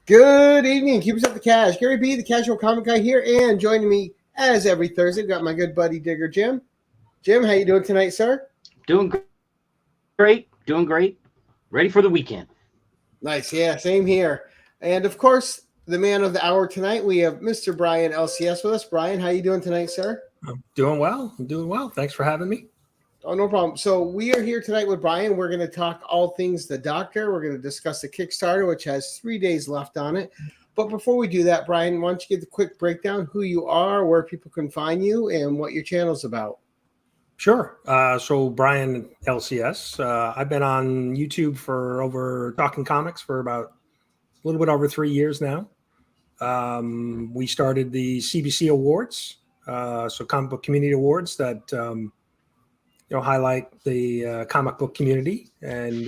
Good evening, keepers of the cash. Gary B, the casual comic guy here, and joining me as every Thursday, we've got my good buddy Digger Jim. Jim, how you doing tonight, sir? Doing great. Doing great. Ready for the weekend. Nice, yeah, same here. And of course, the man of the hour tonight, we have Mr. Brian LCS with us. Brian, how you doing tonight, sir? I'm doing well. Thanks for having me. Oh, no problem. So we are here tonight with Brian. We're going to talk all things The Doctor. We're going to discuss the Kickstarter, which has 3 days left on it. But before we do that, Brian, why don't you give the quick breakdown, who you are, where people can find you, and what your channel's about? Sure. So Brian LCS, I've been on YouTube for talking comics for about a little bit over 3 years now. We started the CBC Awards, so Comic Book Community Awards that highlight the comic book community, and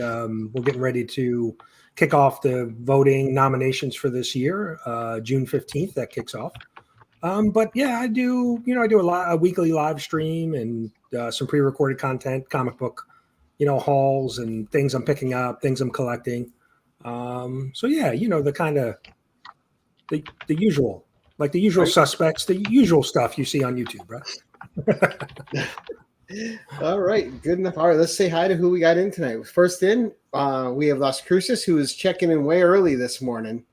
we're getting ready to kick off the voting nominations for this year, June 15th. That kicks off. But yeah, I do a weekly live stream and some pre-recorded content, comic book, hauls and things I'm picking up, things I'm collecting. So yeah, the kind of the usual, like the usual suspects, the usual stuff you see on YouTube, right? All right, good enough. All right, let's say hi to who we got in tonight. First in, we have Las Cruces, who is checking in way early this morning.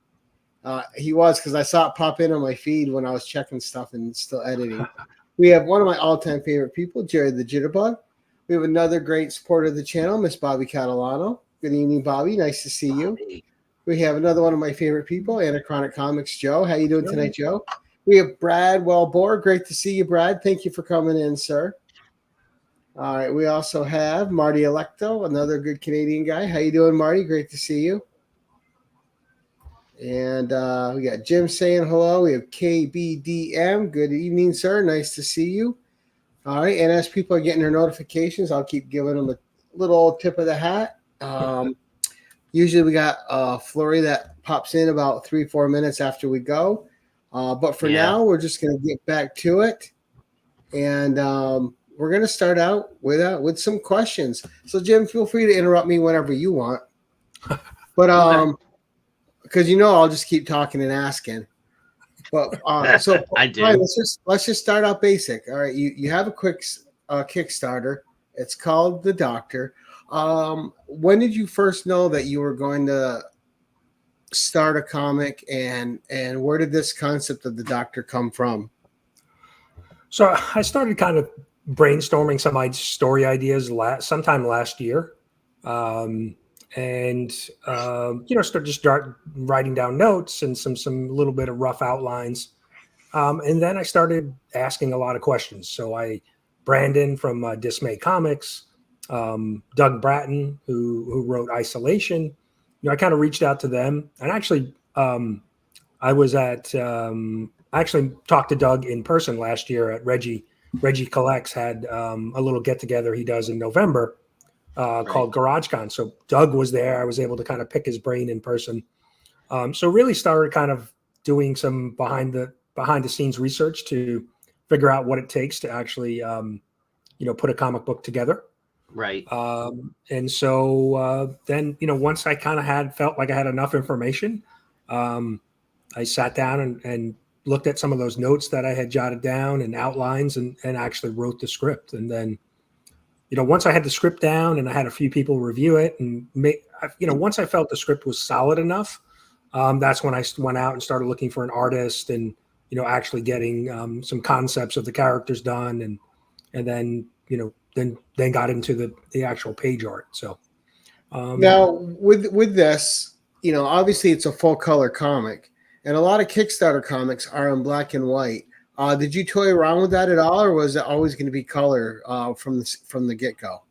He was, because I saw it pop in on my feed when I was checking stuff and still editing. We have one of my all-time favorite people, Jared the Jitterbug. We have another great supporter of the channel, Miss Bobby Catalano. Good evening, Bobby. Nice to see you. We have another one of my favorite people, Anachronic Comics, Joe. How you doing tonight, Joe? We have Brad Wellbore. Great to see you, Brad. Thank you for coming in, sir. All right, we also have Marty Electo, another good Canadian guy. How you doing, Marty? Great to see you. And we got Jim saying hello. We have KBDM. Good evening, sir. Nice to see you. All right, and as people are getting their notifications, I'll keep giving them a little tip of the hat. Usually we got a flurry that pops in about 3-4 minutes after we go. But for now, we're just going to get back to it. And we're going to start out with some questions. So, Jim, feel free to interrupt me whenever you want. But because I'll just keep talking and asking. But so I do. Right, let's just start out basic. All right, you have a quick Kickstarter. It's called The Doctor. When did you first know that you were going to start a comic, and where did this concept of The Doctor come from? So I started kind of brainstorming some story ideas sometime last year. Start writing down notes and some little bit of rough outlines. And then I started asking a lot of questions. So Brandon from Dismay Comics, Doug Bratton, who wrote Isolation, I kind of reached out to them. And actually, I actually talked to Doug in person last year at Reggie Collects, had a little get together he does in November. Called GarageCon. So Doug was there. I was able to kind of pick his brain in person. So really started kind of doing some behind the scenes research to figure out what it takes to actually, put a comic book together. Right. And so then, once I kind of felt like I had enough information, I sat down and looked at some of those notes that I had jotted down and outlines and actually wrote the script. And then, once I had the script down and I had a few people review it and once I felt the script was solid enough, that's when I went out and started looking for an artist and, actually getting some concepts of the characters done and then, then got into the actual page art. So now with this, obviously it's a full color comic, and a lot of Kickstarter comics are in black and white. Did you toy around with that at all, or was it always going to be color from the get-go?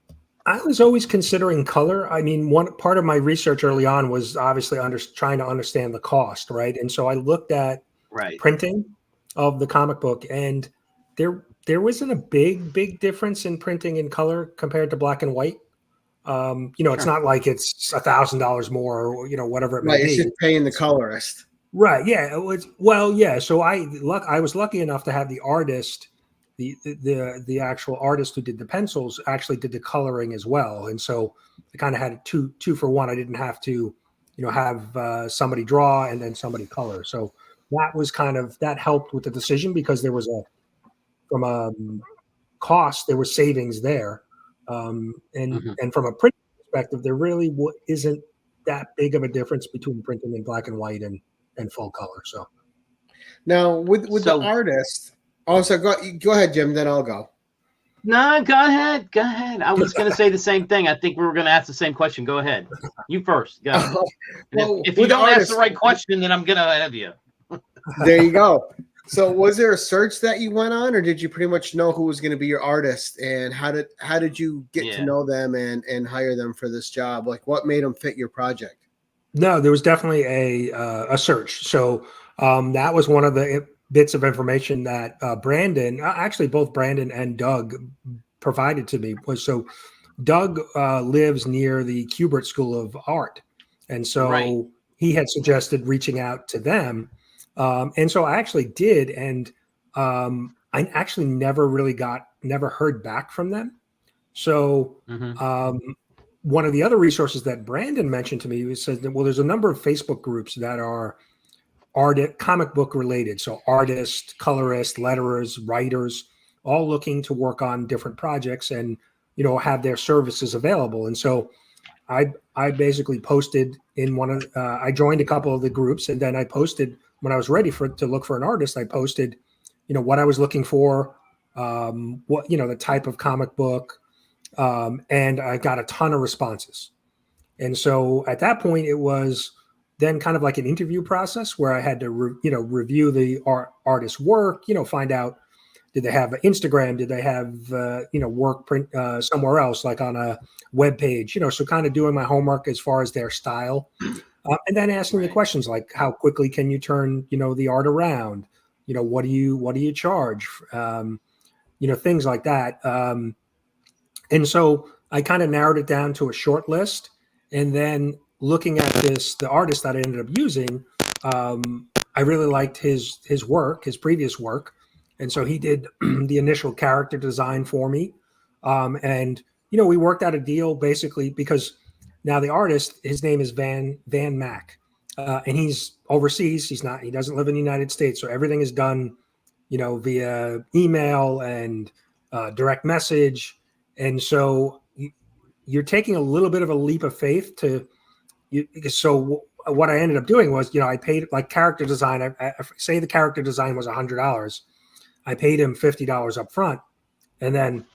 I was always considering color. I mean, one part of my research early on was obviously trying to understand the cost, right? And so I looked at printing of the comic book, and there wasn't a big difference in printing in color compared to black and white. It's not like it's $1,000 more or whatever it may be. It's just paying the colorist. Right. Yeah. It was. Well. Yeah. So I was lucky enough to have the artist, the actual artist who did the pencils, actually did the coloring as well, and so I kind of had two for one. I didn't have to have somebody draw and then somebody color. So that was that helped with the decision because there was from a cost, there was savings there. And from a print perspective, there really isn't that big of a difference between printing in black and white and full color. So now with the artist, also go ahead, Jim, then I'll go. No, go ahead. Go ahead. I was going to say the same thing. I think we were going to ask the same question. Go ahead. You first. Go ahead. Well, if you don't ask the right question, then I'm going to have you. There you go. So was there a search that you went on, or did you pretty much know who was going to be your artist, and how did you get to know them and hire them for this job? Like, what made them fit your project? No, there was definitely a search. So that was one of the bits of information that Brandon, actually both Brandon and Doug provided to me. So Doug lives near the Kubert School of Art. And so he had suggested reaching out to them. And so I actually did. And I actually never heard back from them. So one of the other resources that Brandon mentioned to me says that, well, there's a number of Facebook groups that are comic book related. So artists, colorists, letterers, writers, all looking to work on different projects and, have their services available. And so I basically posted in I joined a couple of the groups, and then I posted when I was ready to look for an artist, I posted, what I was looking for, what, the type of comic book, and I got a ton of responses. And so at that point, it was then kind of like an interview process where I had to, review the artist's work, find out, did they have Instagram? Did they have, work print somewhere else, like on a web page, so kind of doing my homework as far as their style. And then asking the questions like, how quickly can you turn, the art around? What do you charge? Things like that. And so I kind of narrowed it down to a short list. And then looking at the artist that I ended up using, I really liked his work, his previous work. And so he did the initial character design for me. And, we worked out a deal basically because now the artist, his name is Van Mack, and he's overseas. He doesn't live in the United States. So everything is done, via email and direct message. And so you're taking a little bit of a leap of faith so what I ended up doing was, I paid like character design. I say the character design was $100. I paid him $50 up front, and then,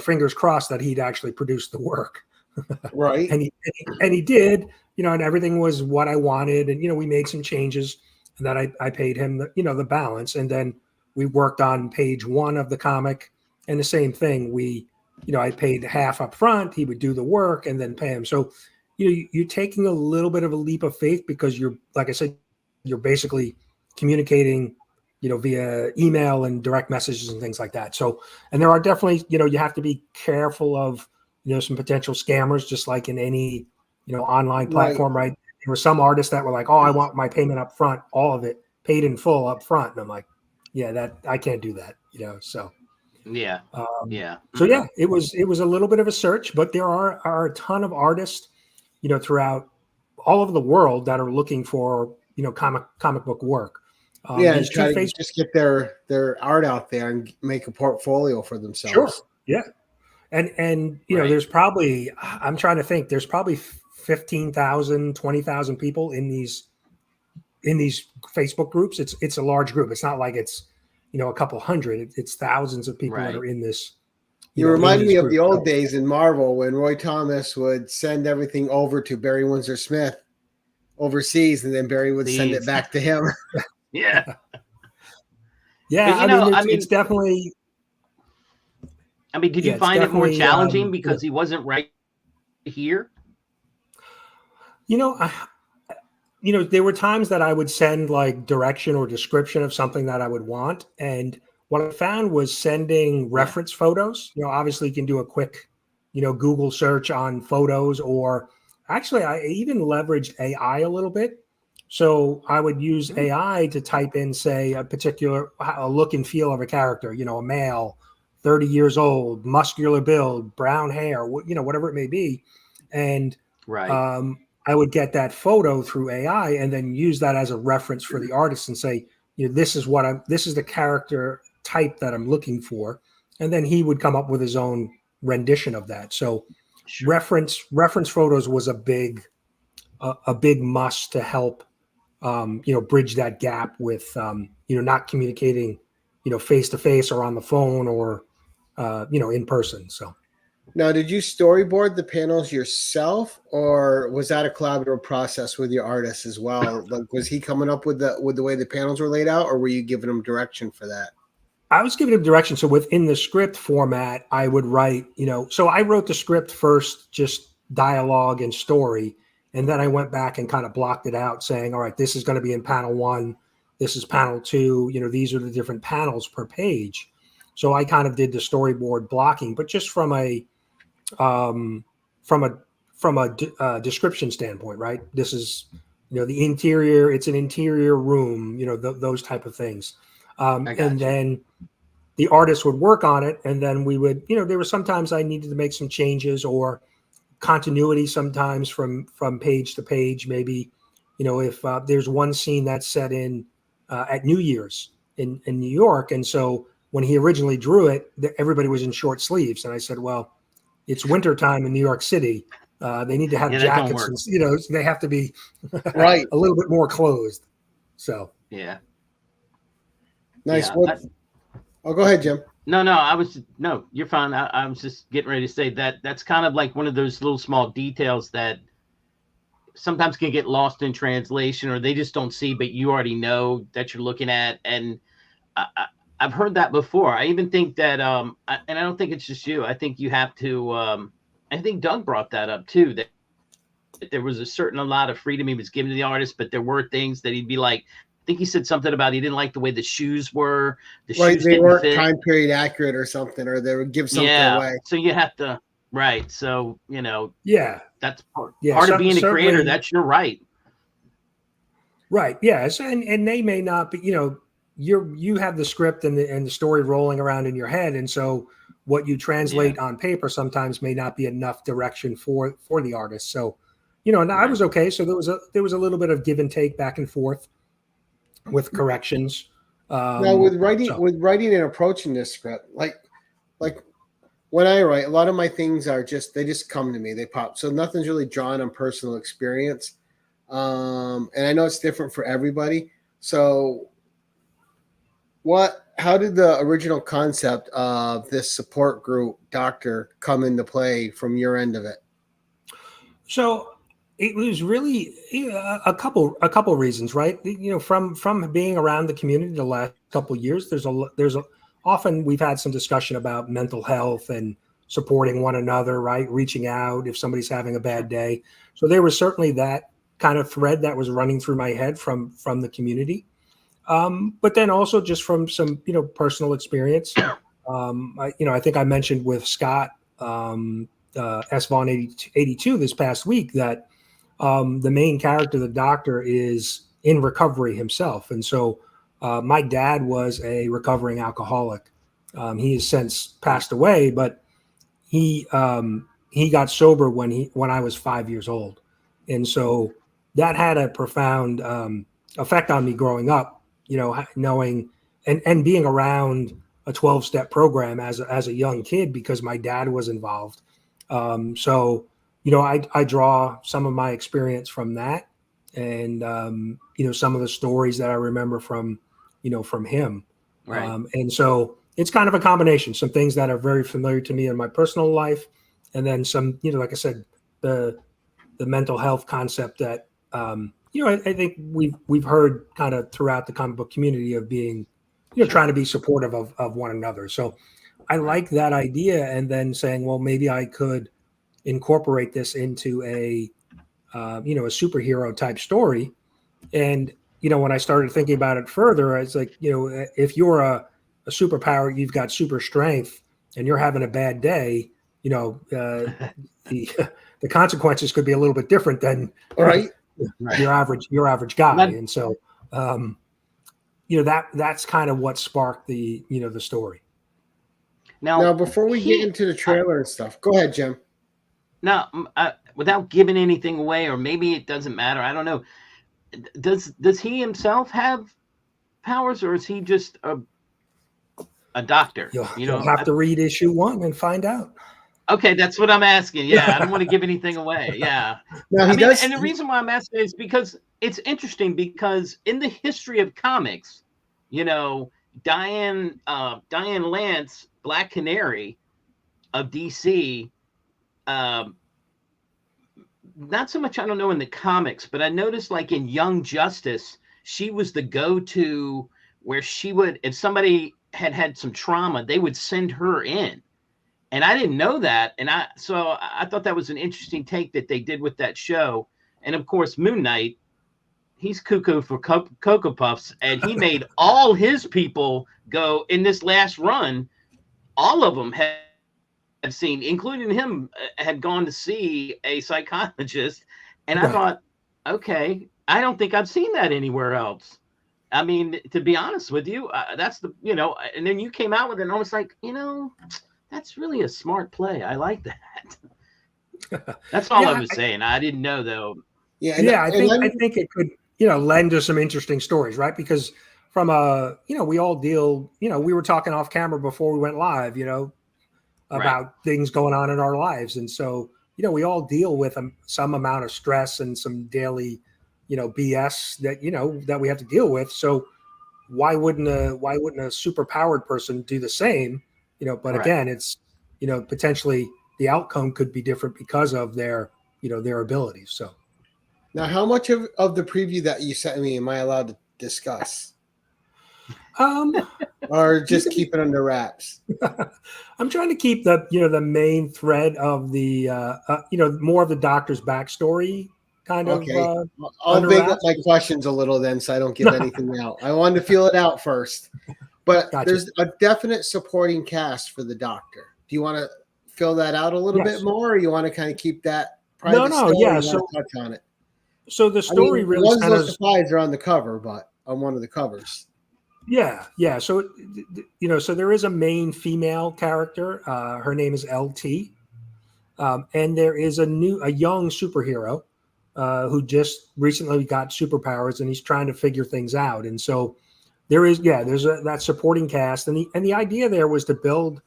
fingers crossed that he'd actually produce the work. Right. and he did, and everything was what I wanted. And, we made some changes, and then I paid him the balance. And then we worked on page 1 of the comic, and the same thing. I paid half up front. He would do the work and then pay him. So, you're taking a little bit of a leap of faith because you're, like I said, you're basically communicating, via email and direct messages and things like that. So, and there are definitely, you have to be careful of, some potential scammers, just like in any, online platform, right? There were some artists that were like, oh, I want my payment up front, all of it paid in full up front. And I'm like, yeah, I can't do that, so. Yeah. So yeah, it was a little bit of a search, but there are a ton of artists, throughout all over the world that are looking for, comic book work. And try to just get their art out there and make a portfolio for themselves. Sure. Yeah. And there's probably, I'm trying to think, there's probably 15,000, 20,000 people in these Facebook groups. It's a large group. It's not like it's, a couple hundred. It's thousands of people that are in this. You remind me of the old days in Marvel when Roy Thomas would send everything over to Barry Windsor Smith overseas, and then Barry would send it back to him. Yeah. Yeah. It's definitely. Did you find it more challenging because he wasn't right here? There were times that I would send like direction or description of something that I would want. And what I found was sending reference photos. Obviously you can do a quick, Google search on photos, or actually I even leveraged AI a little bit. So I would use AI to type in, say, a look and feel of a character, a male, 30 years old, muscular build, brown hair, whatever it may be. And I I would get that photo through AI and then use that as a reference for the artist and say, this is the character type that I'm looking for. And then he would come up with his own rendition of that. So Sure. reference photos was a big must to help, bridge that gap with, not communicating, face to face or on the phone or, in person. So. Now, did you storyboard the panels yourself, or was that a collaborative process with your artist as well? Like, was he coming up with the way the panels were laid out, or were you giving him direction for that? I was giving him direction. So within the script format, I would write, so I wrote the script first, just dialogue and story. And then I went back and kind of blocked it out saying, all right, this is going to be in panel 1. This is panel 2. These are the different panels per page. So I kind of did the storyboard blocking, but just from a description standpoint, right? This is, the interior, it's an interior room, those type of things. And then the artist would work on it. And then we would, there were sometimes I needed to make some changes or continuity sometimes from page to page. Maybe, if there's one scene that's set in at New Year's in New York. And so when he originally drew it, everybody was in short sleeves. And I said, well, it's wintertime in New York City. They need to have jackets, and, they have to be right a little bit more closed. So yeah, nice. Yeah, go ahead, Jim. No, you're fine. I was just getting ready to say that's kind of like one of those little small details that sometimes can get lost in translation, or they just don't see, but you already know that you're looking at. And I've heard that before. I even think that, and I don't think it's just you. I think you have to. I think Doug brought that up too. That there was a lot of freedom he was giving to the artist, but there were things that he'd be like. I think he said something about he didn't like the way the shoes were. Shoes they weren't fit. Time period accurate or something, or they would give something away. So you have to right. So that's part of being a creator. That's your right. Right. Yes, and they may not be. You have the script and the story rolling around in your head, and so what you translate on paper sometimes may not be enough direction for the artist. So, and I was okay. So there was a little bit of give and take back and forth with corrections. Now with writing and approaching this script, like when I write, a lot of my things are they just come to me, they pop. So nothing's really drawn on personal experience. And I know it's different for everybody. So how did the original concept of this support group doctor come into play from your end of it? So it was really a couple reasons, right? From being around the community the last couple of years, often we've had some discussion about mental health and supporting one another, right? Reaching out if somebody's having a bad day. So there was certainly that kind of thread that was running through my head from the community. But then also just from some, personal experience. I think I mentioned with Scott, S-Vaughn 82 this past week that the main character, the doctor, is in recovery himself. And so my dad was a recovering alcoholic. He has since passed away, but he got sober when I was 5 years old. And so that had a profound effect on me growing up, knowing and being around a 12-step program as a young kid because my dad was involved. So I draw some of my experience from that and, some of the stories that I remember from him. Right. And so it's kind of a combination, some things that are very familiar to me in my personal life. And then some, like I said, the mental health concept that, I think we've heard kind of throughout the comic book community of being, trying to be supportive of one another. So I like that idea. And then saying, well, maybe I could incorporate this into a superhero type story. And, when I started thinking about it further, it's like, if you're a superpower, you've got super strength and you're having a bad day, the consequences could be a little bit different than your average guy. And so, that's kind of what sparked the story. Now before we get into the trailer and stuff, go ahead, Jim. Now, without giving anything away, or maybe it doesn't matter. I don't know. Does he himself have powers, or is he just a doctor? You'll have to read issue 1 and find out. Okay, that's what I'm asking. Yeah, I don't want to give anything away. Yeah. No, he does. And the reason why I'm asking is because it's interesting, because in the history of comics, Diane Lance, Black Canary of DC, not so much, I don't know, in the comics, but I noticed like in Young Justice, she was the go-to where she would, if somebody had some trauma, they would send her in. And I didn't know that. And so I thought that was an interesting take that they did with that show. And of course, Moon Knight, he's cuckoo for Cocoa Puffs, and he made all his people go in this last run. All of them have seen, including him, had gone to see a psychologist. And I thought, okay, I don't think I've seen that anywhere else. I mean, to be honest with you, that's the, and then you came out with it, and I was like, that's really a smart play. I like that. That's all I was saying. I didn't know, though. Yeah, I think it could, lend to some interesting stories, right? Because from we all deal, we were talking off camera before we went live, about things going on in our lives. And so, we all deal with some amount of stress and some daily, BS that, that we have to deal with. So why wouldn't a super powered person do the same? But again, it's, potentially the outcome could be different because of their abilities. So now, how much of the preview that you sent me am I allowed to discuss? Or just keep it under wraps? I'm trying to keep the main thread of the more of the Doctor's backstory kind of. I'll make up my questions a little then, so I don't give anything out. I wanted to feel it out first. But there's a definite supporting cast for the Doctor. Do you want to fill that out a little bit more, or you want to kind of keep that private? So touch on it. So the story really kind of slides are on the cover, but on one of the covers. Yeah. So so there is a main female character. Her name is LT, and there is a young superhero who just recently got superpowers, and he's trying to figure things out. And so there's that supporting cast, and the idea there was to build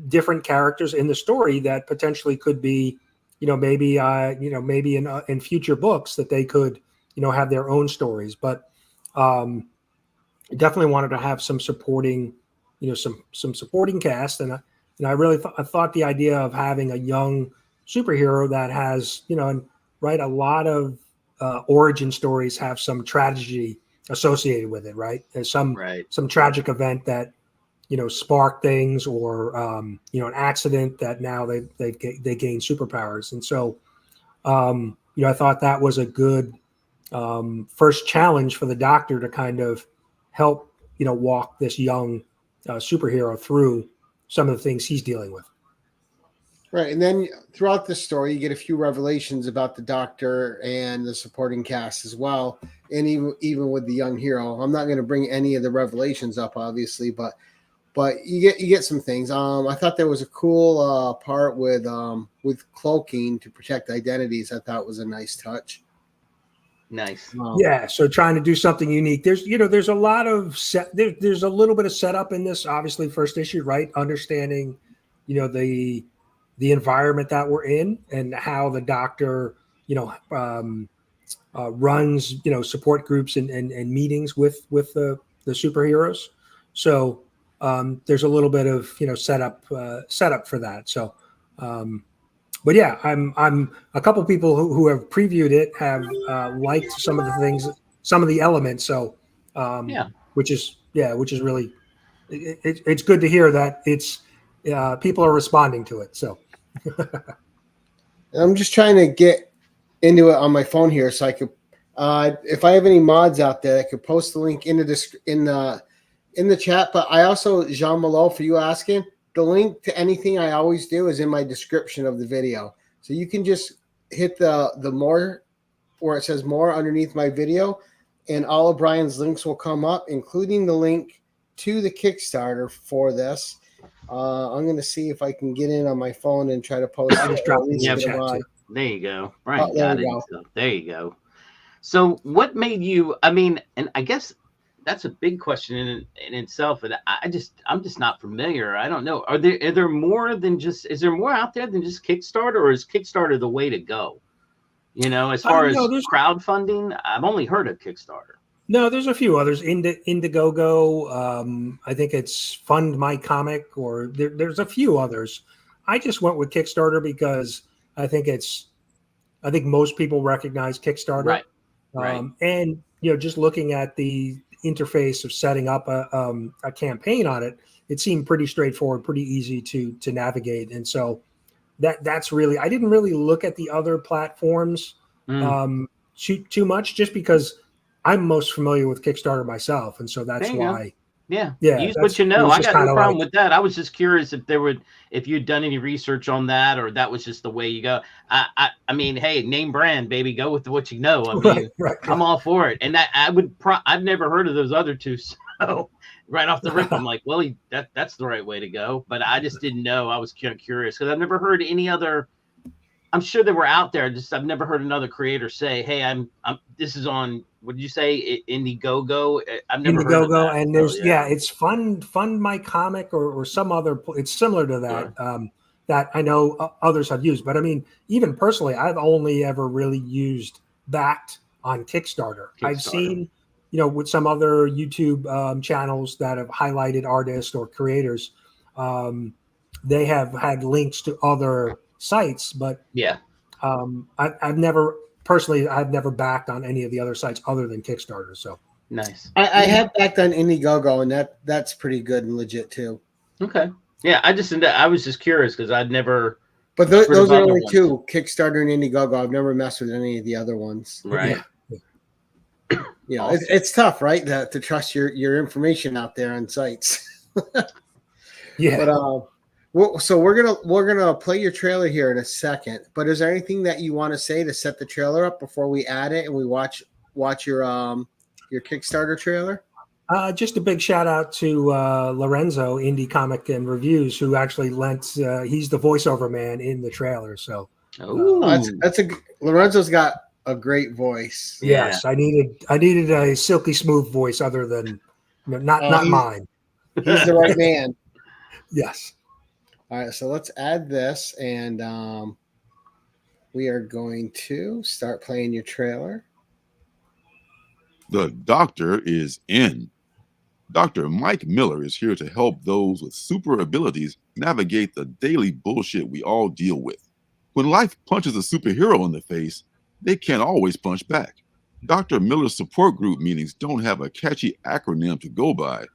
different characters in the story that potentially could be, maybe in future books that they could, have their own stories. But definitely wanted to have some supporting, some supporting cast, and I really thought the idea of having a young superhero that has, a lot of origin stories have some tragedy associated with it, right? There's some tragic event that sparked things, or an accident that now they gain superpowers. And so I thought that was a good first challenge for the Doctor to kind of help walk this young superhero through some of the things he's dealing with. Right. And then throughout the story, you get a few revelations about the Doctor and the supporting cast as well. And even with the young hero, I'm not going to bring any of the revelations up, obviously, but you get some things. I thought there was a cool part with cloaking to protect identities. I thought was a nice touch. Nice. Yeah. So trying to do something unique. There's a lot of there's a little bit of setup in this, obviously first issue, right? Understanding, the environment that we're in and how the Doctor, runs, support groups and meetings with the superheroes. So there's a little bit of, setup for that. So, but yeah, I'm a couple people who have previewed it have liked some of the things, some of the elements. So, which is really, it's good to hear that it's people are responding to it. So. I'm just trying to get into it on my phone here, so I could, if I have any mods out there, I could post the link in the chat. But I also, Jean Malo, for you asking, the link to anything I always do is in my description of the video, so you can just hit the more, where it says more underneath my video, and all of Brian's links will come up, including the link to the Kickstarter for this. I'm going to see if I can get in on my phone and try to post it. There you go. Brian there got we it. go. So there you go. So what made you, I mean, and I guess that's a big question in itself. And I'm just not familiar. I don't know. Are there more than just, is there more out there than just Kickstarter, or is Kickstarter the way to go? You know, as far as No, crowdfunding, I've only heard of Kickstarter. no, there's a few others. Indiegogo. I think it's Fund My Comic, or there's a few others. I just went with Kickstarter because I think most people recognize Kickstarter. Right. And just looking at the interface of setting up a campaign on it, it seemed pretty straightforward, pretty easy to navigate. And so that's really, I didn't really look at the other platforms too much, just because I'm most familiar with Kickstarter myself, and so that's why. Yeah. Yeah, Use what you know. I got no problem with that. I was just curious if you'd done any research on that, or that was just the way you go. I mean, hey, name brand, baby, go with what you know. I mean, right. I'm all for it. And that I've never heard of those other two. So right off the rip, I'm like, well, that's the right way to go. But I just didn't know. I was kind of curious because I've never heard any other. I'm sure they were out there. Just I've never heard another creator say, "Hey, I'm this is on." What did you say? Indiegogo. I've never heard of that. And there's it's Fund My Comic, or some other. It's similar to that. Sure. That I know others have used, but I mean, even personally, I've only ever really used Backed on Kickstarter. I've seen, with some other YouTube channels that have highlighted artists or creators, they have had links to other sites, but I've never backed on any of the other sites other than Kickstarter. So nice. I have backed on Indiegogo, and that's pretty good and legit too. Okay. Yeah, I was just curious because I'd never. But those are only two, Kickstarter and Indiegogo. I've never messed with any of the other ones. Right. Yeah. Awesome. It's tough, right? To trust your information out there on sites. Yeah. But so we're gonna play your trailer here in a second. But is there anything that you want to say to set the trailer up before we add it and we watch your Kickstarter trailer? Just a big shout out to Lorenzo, Indie Comic and Reviews, who actually lent. He's the voiceover man in the trailer. So Lorenzo's got a great voice. Yes, I needed a silky smooth voice other than not mine. He's the right man. Yes. All right, so let's add this, and we are going to start playing your trailer. The doctor is in. Dr. Mike Miller is here to help those with super abilities navigate the daily bullshit we all deal with. When life punches a superhero in the face, they can't always punch back. Dr. Miller's support group meetings don't have a catchy acronym to go by,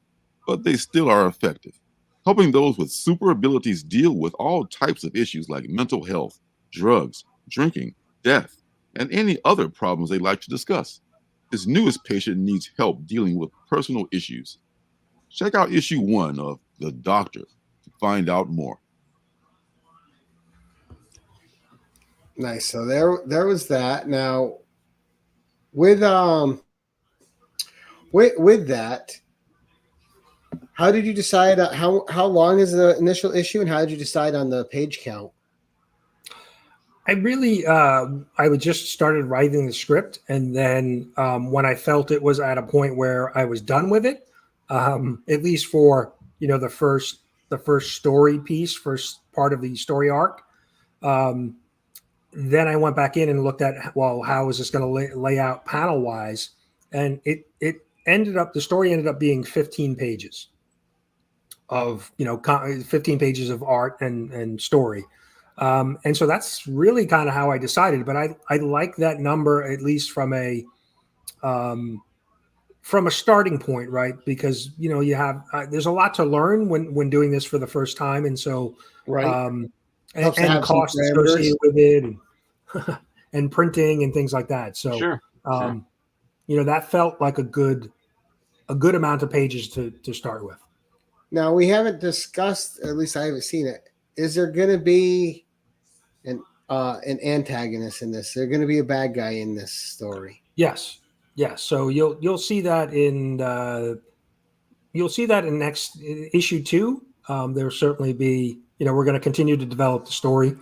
but they still are effective, helping those with super abilities deal with all types of issues like mental health, drugs, drinking, death, and any other problems they like to discuss. His newest patient needs help dealing with personal issues. Check out issue 1 of The Doctor to find out more. Nice. So there was that. Now, with that, how did you decide how long is the initial issue, and how did you decide on the page count? I really I would just started writing the script, and then when I felt it was at a point where I was done with it, at least for the first story piece, first part of the story arc, then I went back in and looked at how is this going to lay out panel wise, and the story ended up being 15 pages of 15 pages of art and story. And so that's really kind of how I decided, but I like that number, at least from a starting point, right? Because, you have, there's a lot to learn when doing this for the first time. And so, right. And costs associated with it and printing and things like that. So, sure. That felt like a good amount of pages to start with. Now, we haven't discussed, at least I haven't seen it. Is there going to be an antagonist in this? Is there going to be a bad guy in this story? Yes. So you'll see that in next issue 2. There'll certainly be, we're going to continue to develop the story,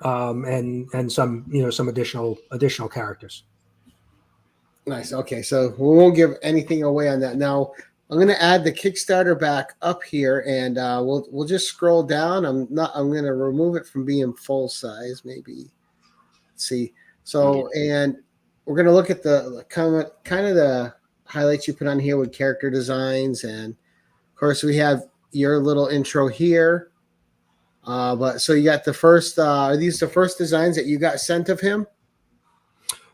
and some some additional characters. Nice. Okay, so we won't give anything away on that. Now I'm going to add the Kickstarter back up here, and we'll just scroll down. I'm going to remove it from being full size. Maybe. Let's see. So and we're going to look at the kind of the highlights you put on here with character designs, and of course we have your little intro here. But so you got the first. Are these the first designs that you got sent of him?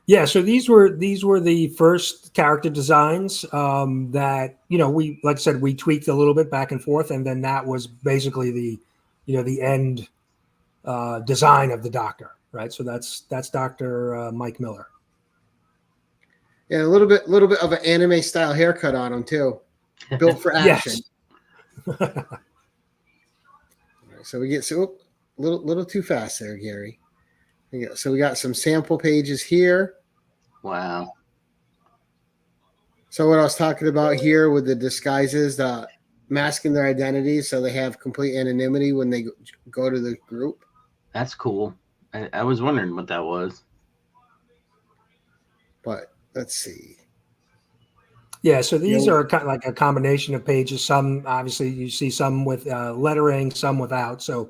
Yeah, so these were the first character designs that we, like I said, we tweaked a little bit back and forth, and then that was basically the end design of the Doctor, right? So that's Dr. Mike Miller. Yeah, a little bit of an anime style haircut on him too, built for action. Yes. So we get a little too fast there, Gary. So we got some sample pages here. Wow. So what I was talking about here with the disguises, masking their identities so they have complete anonymity when they go to the group. That's cool. I was wondering what that was. But let's see. Yeah, so these are kind of like a combination of pages. Some, obviously, you see some with lettering, some without. So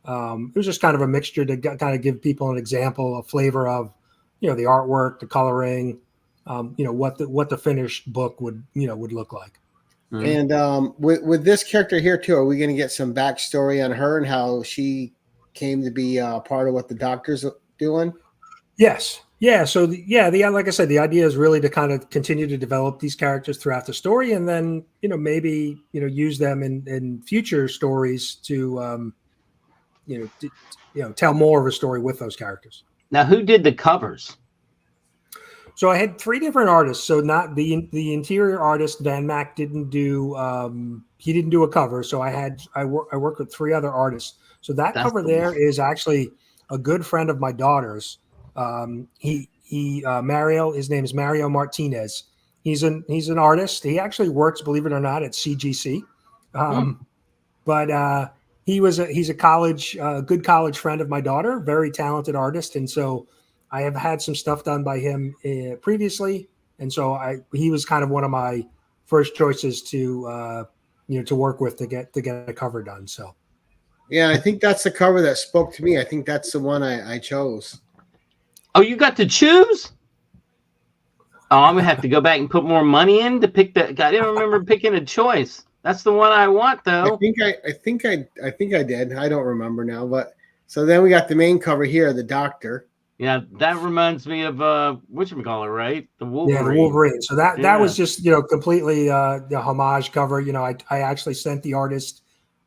it was just kind of a mixture to kind of give people an example, a flavor of, the artwork, the coloring, what the finished book would look like. Mm-hmm. And with this character here too, are we going to get some backstory on her and how she came to be part of what the Doctor's doing? Yes. Yeah. So like I said, the idea is really to kind of continue to develop these characters throughout the story, and then maybe use them in future stories to tell more of a story with those characters. Now, who did the covers? So I had 3 different artists. So not the interior artist, Van Mack, didn't do he didn't do a cover. So I worked with 3 other artists. So that's cover there is actually a good friend of my daughter's. Mario, his name is Mario Martinez. He's an artist. He actually works, believe it or not, at CGC. But he's a good college friend of my daughter, very talented artist. And so I have had some stuff done by him previously. And so he was kind of one of my first choices to work with to get a cover done. So. Yeah, I think that's the cover that spoke to me. I think that's the one I chose. Oh, you got to choose? Oh, I'm gonna have to go back and put more money in to pick that. I didn't remember picking a choice. That's the one I want, though. I think I did. I don't remember now, but so then we got the main cover here, the Doctor. Yeah, that reminds me of whatchamacallit, right? The Wolverine. Yeah, the Wolverine. So that was just completely the homage cover. I actually sent the artist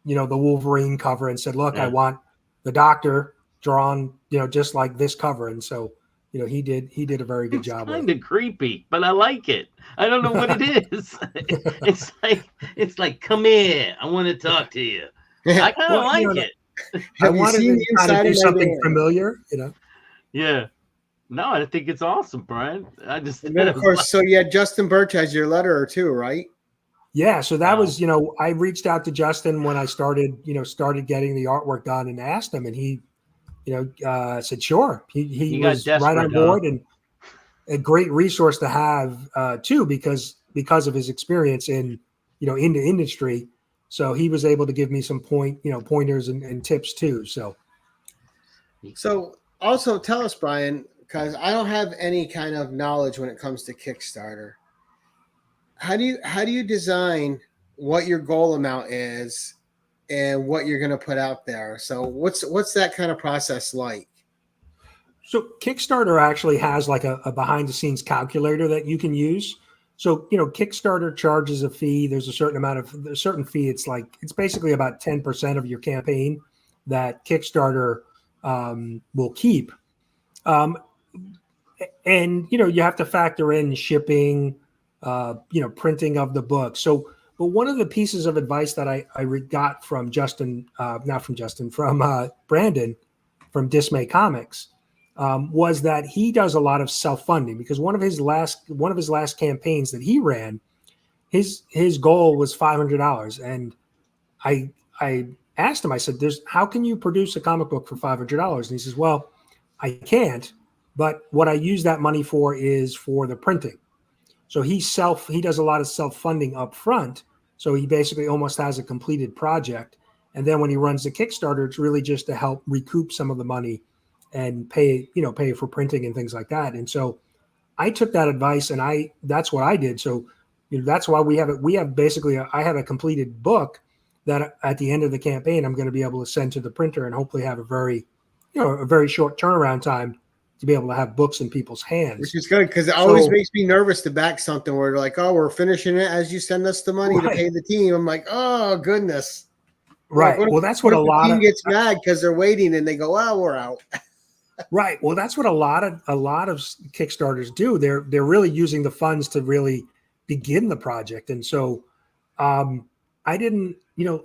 the Wolverine cover and said, look, I want the Doctor drawn just like this cover. And so he did a very good job. It's kind of creepy, but I like it. I don't know what it is. it's like come here, I want to talk to you. I kind of like it. I wanted to kind of do something familiar, Yeah. No, I think it's awesome, Brian. And then of course, so you had Justin Birch as your letterer too, right? Yeah, so that was, I reached out to Justin when I started getting the artwork done and asked him, and he, said sure. He was right on board, and a great resource to have too, because of his experience in the industry. So he was able to give me some pointers and tips too. So also tell us, Brian, because I don't have any kind of knowledge when it comes to Kickstarter. How do you design what your goal amount is and what you're going to put out there? So what's that kind of process like? So Kickstarter actually has like a behind the scenes calculator that you can use. So, Kickstarter charges a fee. There's a certain fee. It's basically about 10% of your campaign that Kickstarter will keep. And, you have to factor in shipping, printing of the book. So, but one of the pieces of advice that I got from from Brandon from Dismay Comics was that he does a lot of self-funding, because one of his last campaigns that he ran, his goal was $500, and I asked him, I said, how can you produce a comic book for $500? And he says, well, I can't, but what I use that money for is for the printing. So he does a lot of self-funding up front. So he basically almost has a completed project. And then when he runs the Kickstarter, it's really just to help recoup some of the money and pay for printing and things like that. And so I took that advice and that's what I did. So that's why we have it. We have basically, I have a completed book that at the end of the campaign, I'm going to be able to send to the printer and hopefully have a very short turnaround time to be able to have books in people's hands. Which is good because it always makes me nervous to back something where they're like, oh, we're finishing it as you send us the money to pay the team. I'm like, oh, goodness. Right. Like, well, that's what a lot of team gets mad because they're waiting and they go, well, we're out. Right. Well, that's what a lot of Kickstarters do. They're really using the funds to really begin the project. And so I didn't,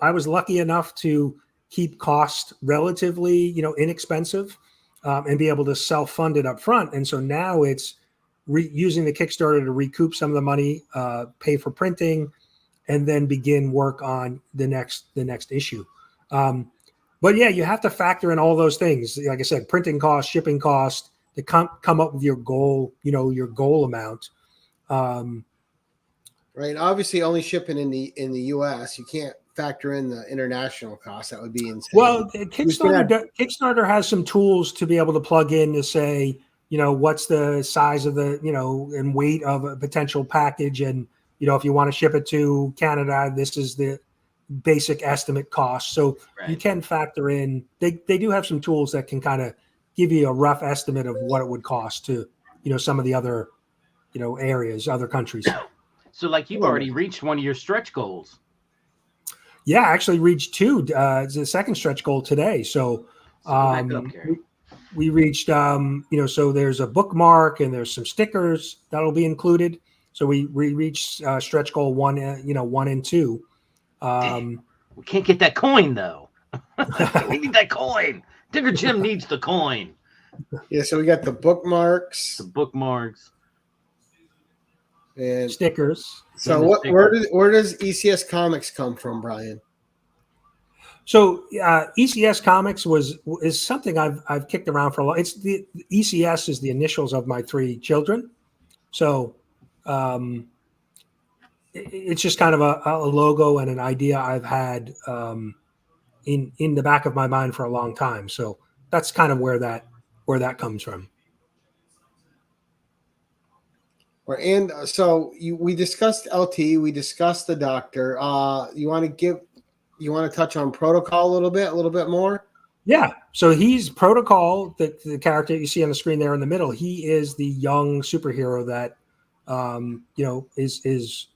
I was lucky enough to keep costs relatively, inexpensive and be able to self-fund it up front. And so now it's using the Kickstarter to recoup some of the money, pay for printing, and then begin work on the next issue. But yeah, you have to factor in all those things. Like I said, printing cost, shipping cost, to come up with your goal, your goal amount. Right. Obviously, only shipping in the U.S. You can't factor in the international cost. That would be insane. Well, Kickstarter has some tools to be able to plug in to say, what's the size of the, and weight of a potential package, and if you want to ship it to Canada, this is the basic estimate cost. So you can factor in. They do have some tools that can kind of give you a rough estimate of what it would cost to, some of the other, areas, other countries. So like you've already reached one of your stretch goals. Yeah, I actually reached 2. It's the second stretch goal today. So we reached, so there's a bookmark and there's some stickers that'll be included. So we reached stretch goal 1, 1 and 2. We can't get that coin though. We need that coin. Digger Jim needs the coin. Yeah, so we got the bookmarks. And stickers. So where does ECS Comics come from, Brian? So ECS Comics is something I've kicked around for a long. It's the ECS is the initials of my 3 children. So it's just kind of a logo and an idea I've had in the back of my mind for a long time. So that's kind of where that comes from. And so we discussed LT, we discussed the doctor. You want to touch on Protocol a little bit more? Yeah. So he's Protocol, the character you see on the screen there in the middle. He is the young superhero that is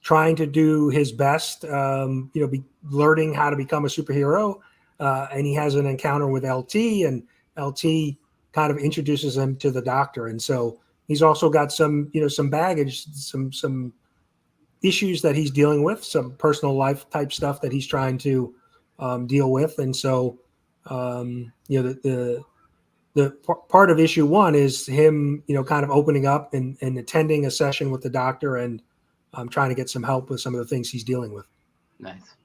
trying to do his best, be learning how to become a superhero. And he has an encounter with LT, and LT kind of introduces him to the doctor. And so he's also got some baggage, some issues that he's dealing with, some personal life type stuff that he's trying to deal with. And so, the part of issue 1 is him, kind of opening up and attending a session with the doctor and trying to get some help with some of the things he's dealing with. Nice.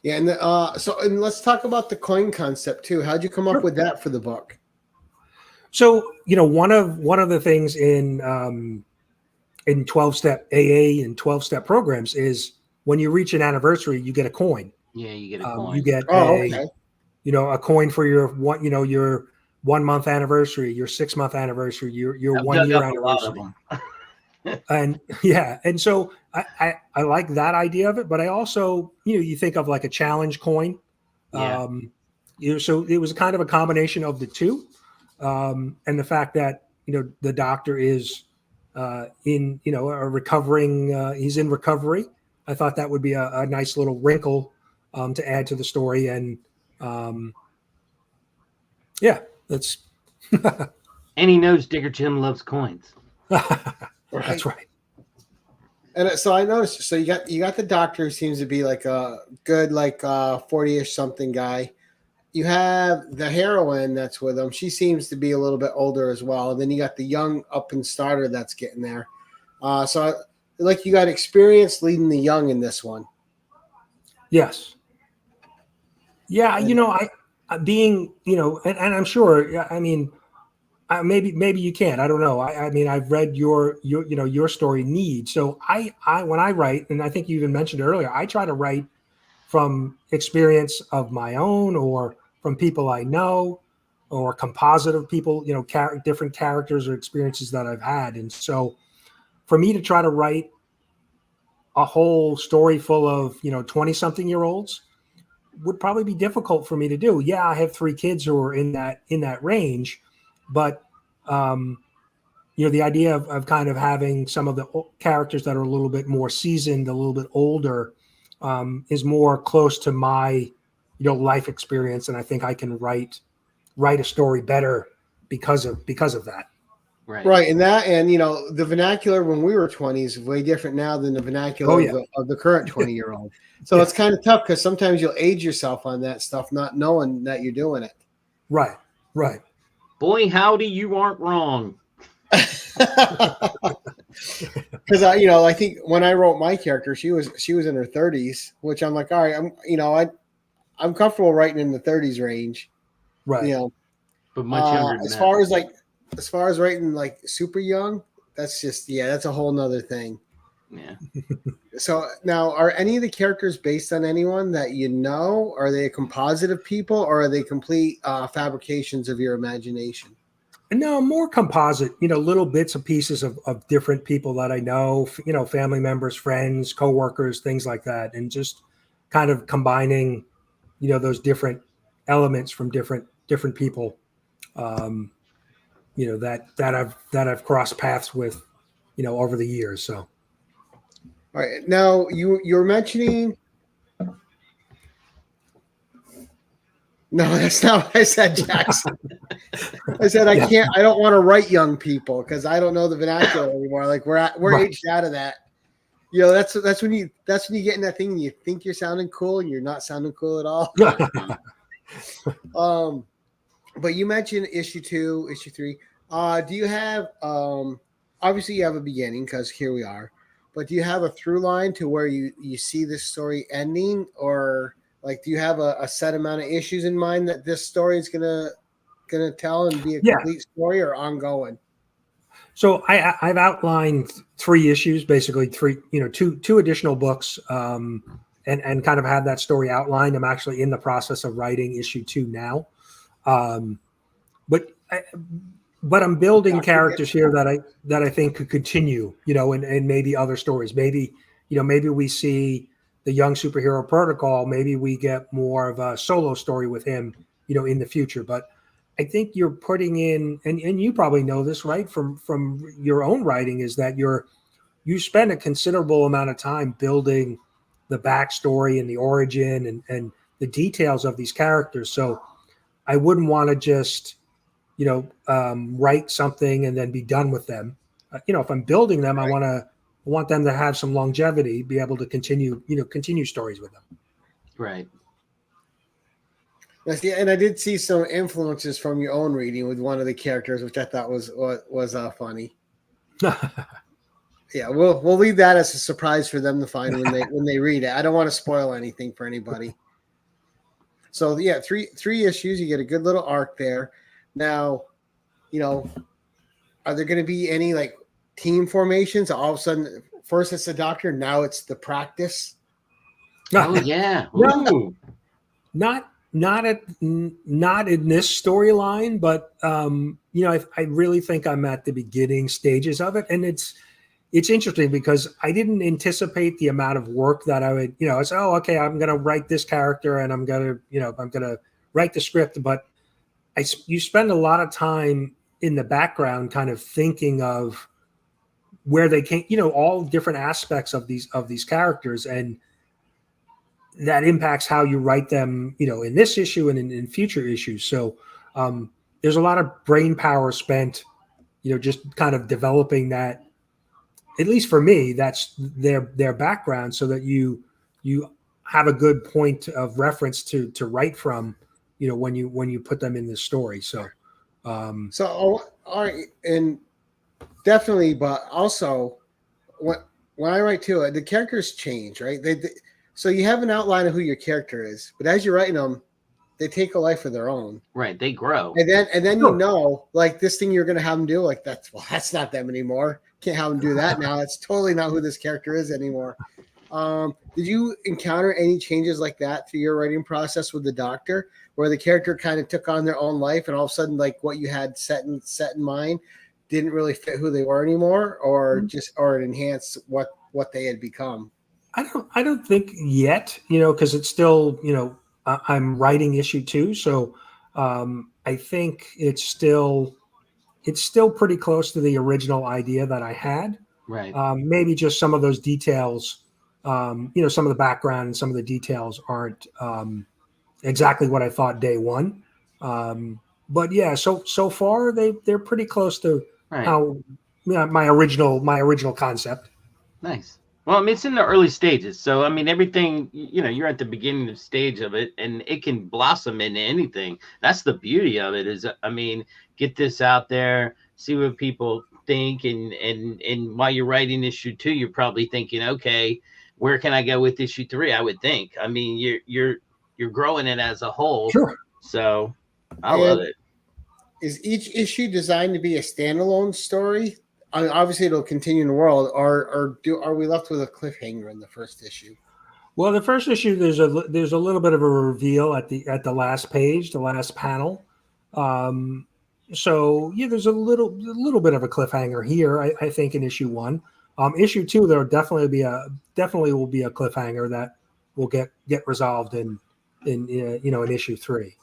Yeah, and let's talk about the coin concept too. How'd you come up with that for the book? So, one of the things in 12-step AA and 12-step programs is when you reach an anniversary, you get a coin. Yeah, you get a coin. You get a coin for your 1 month anniversary, your 6 month anniversary, your 1 year anniversary. And so I like that idea of it, but I also, you think of like a challenge coin. Yeah. So it was kind of a combination of the two. And the fact that, the doctor is in, he's in recovery. I thought that would be a nice little wrinkle to add to the story. And that's. And he knows Digger Jim loves coins. That's right. And so I noticed, so you got the doctor who seems to be like a good, 40-ish something guy. You have the heroine that's with him. She seems to be a little bit older as well. And then you got the young up and starter that's getting there. So you got experience leading the young in this one. Yes. Yeah, I being, and I'm sure, I mean, maybe you can't. I don't know. I mean, I've read your story Need. So I when I write, and I think you even mentioned earlier, I try to write from experience of my own or from people I know or composite of people, different characters or experiences that I've had. And so for me to try to write a whole story full of, 20 something year olds would probably be difficult for me to do. Yeah, I have 3 kids who are in that range, but the idea of kind of having some of the characters that are a little bit more seasoned, a little bit older, is more close to my, life experience, and I think I can write a story better because of that. Right, and the vernacular when we were 20s is way different now than the vernacular of the current 20-year-old. So it's kind of tough because sometimes you'll age yourself on that stuff, not knowing that you're doing it. Right. Boy, howdy, you aren't wrong. Because I think when I wrote my character, she was in her 30s, which I'm like, all right, I'm comfortable writing in the 30s range, right? But much younger than that. As far as writing like super young, that's just that's a whole nother thing. Yeah. So now, are any of the characters based on anyone that you know? Are they a composite of people, or are they complete fabrications of your imagination? No, more composite, little bits and pieces of different people that I know, family members, friends, coworkers, things like that. And just kind of combining, those different elements from different people, that I've crossed paths with, over the years. So. All right. Now you're mentioning. No, that's not what I said, Jackson. I said I don't want to write young people because I don't know the vernacular anymore. Like we're aged out of that. That's when you get in that thing and you think you're sounding cool and you're not sounding cool at all. But you mentioned issue 2, issue 3. Do you have obviously you have a beginning because here we are, but do you have a through line to where you see this story ending, or like do you have a set amount of issues in mind that this story is gonna tell and be a complete story, or ongoing? So I've outlined 3 issues, basically 2 additional books, and kind of have that story outlined. I'm actually in the process of writing issue 2 now, but I'm building characters here that I think could continue, and maybe other stories. Maybe we see the young superhero protocol. Maybe we get more of a solo story with him, in the future. But I think you're putting in, and you probably know this, right, from your own writing, is that you spend a considerable amount of time building the backstory and the origin and the details of these characters. So I wouldn't want to just, write something and then be done with them. If I'm building them, I want them to have some longevity, be able to continue stories with them. Right. And I did see some influences from your own reading with one of the characters, which I thought was funny. Yeah, we'll leave that as a surprise for them to find when they read it. I don't want to spoil anything for anybody. So yeah, three issues. You get a good little arc there. Now, are there going to be any like team formations? All of a sudden, first it's the doctor, now it's the practice. Oh yeah. Not in this storyline, but I really think I'm at the beginning stages of it, and it's interesting because I didn't anticipate the amount of work that I would, I said, oh, okay, I'm going to write this character and I'm going to write the script, but you spend a lot of time in the background kind of thinking of where they came, all different aspects of these characters, and that impacts how you write them, in this issue and in future issues. So there's a lot of brain power spent, just kind of developing that. At least for me, that's their background, so that you have a good point of reference to write from, when you put them in this story. So, all right, and definitely, but also when I write too, the characters change, right? So you have an outline of who your character is, but as you're writing them, they take a life of their own. Right. They grow. And then Sure. you know, like this thing you're going to have them do, like that's not them anymore. Can't have them do that now. It's totally not who this character is anymore. Did you encounter any changes like that through your writing process with the Doctor, where the character kind of took on their own life, and all of a sudden, like what you had set in mind didn't really fit who they were anymore, or it enhanced what they had become? I don't think yet, because it's still, I'm writing issue 2, so I think it's still pretty close to the original idea that I had. Right. Maybe just some of those details, some of the background and some of the details aren't exactly what I thought day one. But yeah, so far they're pretty close to how my original concept. Nice. Well, I mean, it's in the early stages. So, I mean, everything, you're at the beginning of stage of it, and it can blossom into anything. That's the beauty of it is, I mean, get this out there, see what people think. And while you're writing issue 2, you're probably thinking, okay, where can I go with issue 3? I would think. I mean, you're growing it as a whole. Sure. So I love it. Is each issue designed to be a standalone story? I mean, obviously, it'll continue in the world. Are we left with a cliffhanger in the first issue? Well, the first issue there's a little bit of a reveal at the last page, the last panel. So yeah, there's a little bit of a cliffhanger here. I think in issue 1. Issue 2, there definitely will be a cliffhanger that will get resolved in issue 3.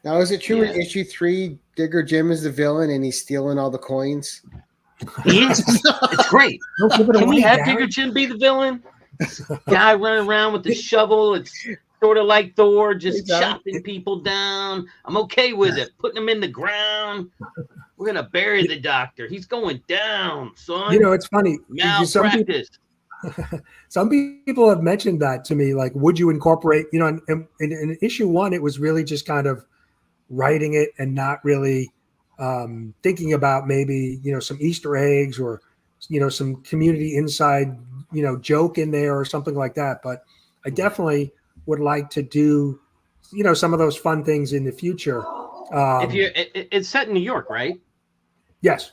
Now, is it true in issue 3, Digger Jim is the villain and he's stealing all the coins? He is. It's great. Can we have Digger Jim be the villain? Guy running around with the shovel. It's sort of like Thor, just chopping people down. I'm okay with it. Putting him in the ground. We're gonna bury the Doctor. He's going down, son. It's funny. Malpractice. Some people have mentioned that to me. Like, would you incorporate? In issue 1, it was really just kind of writing it and not really thinking about maybe some Easter eggs or some community inside joke in there or something like that. But I definitely would like to do some of those fun things in the future. It's set in New York, right? Yes.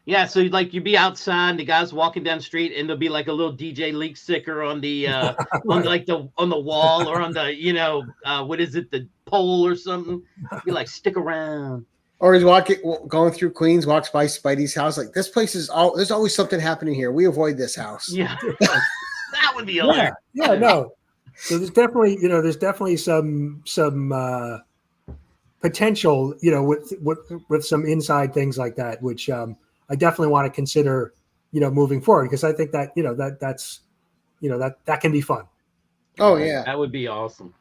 Yeah, so you'd be outside, the guy's walking down the street, and there'll be like a little DJ Leak sticker on the on the wall or on the what is it, the pole or something. Be like, stick around. Or he's going through Queens, walks by Spidey's house, like this place is there's always something happening here. We avoid this house. Yeah, that would be hilarious. Yeah, no. So there's definitely some potential, with some inside things like that, which I definitely want to consider, moving forward, because I think that, that can be fun. Oh yeah. That would be awesome.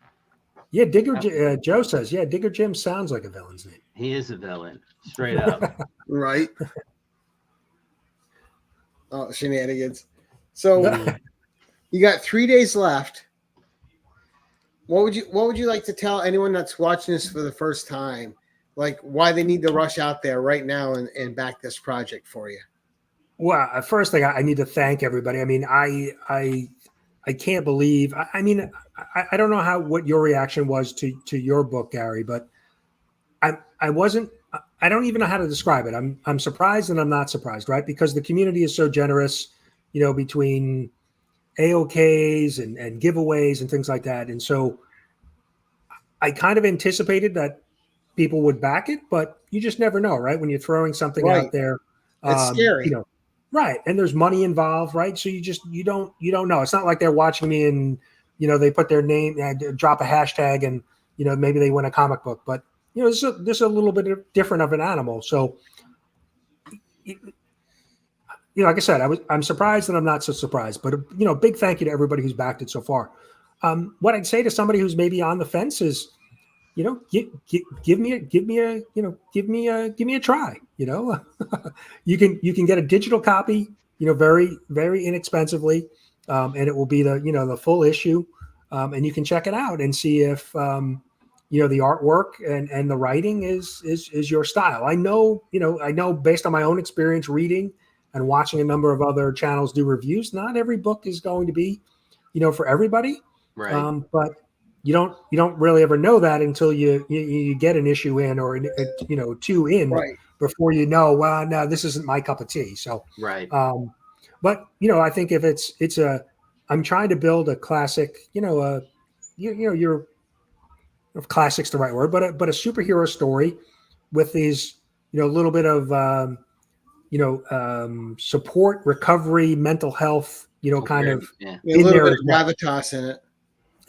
Yeah. Joe says, Digger Jim sounds like a villain's name. He is a villain, straight up. Right. Oh, shenanigans. So you got 3 days left. What would you like to tell anyone that's watching this for the first time? Like why they need to rush out there right now and back this project for you? Well, first thing, I need to thank everybody. I mean, I can't believe. I mean, I don't know what your reaction was to your book, Gary, but I wasn't. I don't even know how to describe it. I'm surprised and I'm not surprised, right? Because the community is so generous, between AOKs and giveaways and things like that, and so I kind of anticipated that people would back it, but you just never know, right? When you're throwing something out there, it's scary, right? And there's money involved, right? So you don't know. It's not like they're watching me and they put their name, drop a hashtag, and maybe they win a comic book. But this is a little bit different of an animal. So like I said, I'm surprised and I'm not so surprised. But big thank you to everybody who's backed it so far. What I'd say to somebody who's maybe on the fence is, give me a try. You can get a digital copy, very, very inexpensively, and it will be the full issue, and you can check it out and see if the artwork and the writing is your style. I know based on my own experience reading and watching a number of other channels do reviews, not every book is going to be for everybody. Right. But you don't really ever know that until you get an issue in or two in Right. before you know, well, no, this isn't my cup of tea. So Right. but I think if I'm trying to build a classic, your if classic's the right word, but a superhero story with these, a little bit of support, recovery, mental health, kind of Yeah. A in little there bit as of well. gravitas in it.